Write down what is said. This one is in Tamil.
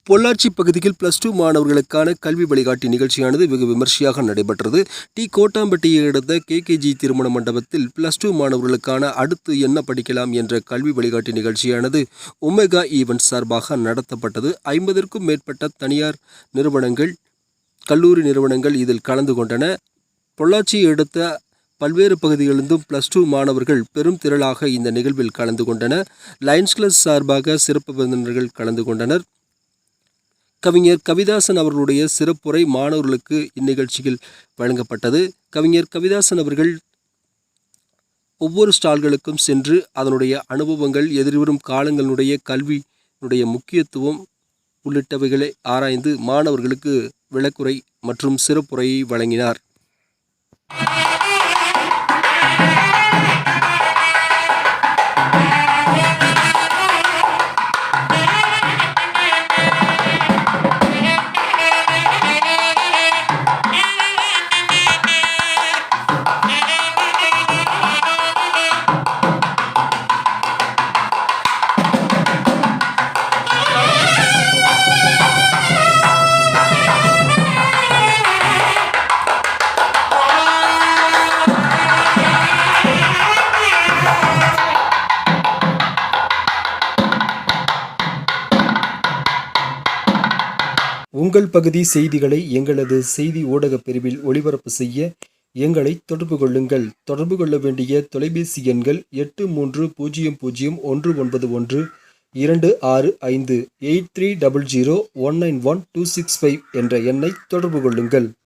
பொள்ளாச்சி பகுதியில் +2 மாணவர்களுக்கான கல்வி வழிகாட்டி நிகழ்ச்சியானது வெகு விமர்சையாக நடைபெற்றது. கோட்டாம்பட்டியை அடுத்த KKG திருமண மண்டபத்தில் +2 மாணவர்களுக்கான அடுத்து என்ன படிக்கலாம் என்ற கல்வி வழிகாட்டி நிகழ்ச்சியானது ஒமேகா ஈவென்ட்ஸ் சார்பாக நடத்தப்பட்டது. 50க்கும் மேற்பட்ட தனியார் நிறுவனங்கள், கல்லூரி நிறுவனங்கள் இதில் கலந்து கொண்டன. பொள்ளாச்சியை அடுத்த பல்வேறு பகுதிகளிலிருந்தும் +2 மாணவர்கள் பெரும் திரளாக இந்த நிகழ்வில் கலந்து கொண்டனர். லயன்ஸ் கிளப் சார்பாக சிறப்பு விருந்தினர்கள் கலந்து கொண்டனர். கவிஞர் கவிதாசன் அவர்களுடைய சிறப்புரை மாணவர்களுக்கு இந்நிகழ்ச்சியில் வழங்கப்பட்டது. கவிஞர் கவிதாசன் அவர்கள் ஒவ்வொரு ஸ்டால்களுக்கும் சென்று அதனுடைய அனுபவங்கள், எதிர்வரும் காலங்களுடைய கல்வியினுடைய முக்கியத்துவம் உள்ளிட்டவைகளை ஆராய்ந்து மாணவர்களுக்கு விளக்குரை மற்றும் சிறப்புரையை வழங்கினார். உங்கள் பகுதி செய்திகளை எங்களது செய்தி ஊடகப் பிரிவில் ஒளிபரப்பு செய்ய எங்களை தொடர்பு கொள்ளுங்கள். தொடர்பு கொள்ள வேண்டிய தொலைபேசி எண்கள் 8300191265 8300191265 என்ற எண்ணை தொடர்பு கொள்ளுங்கள்.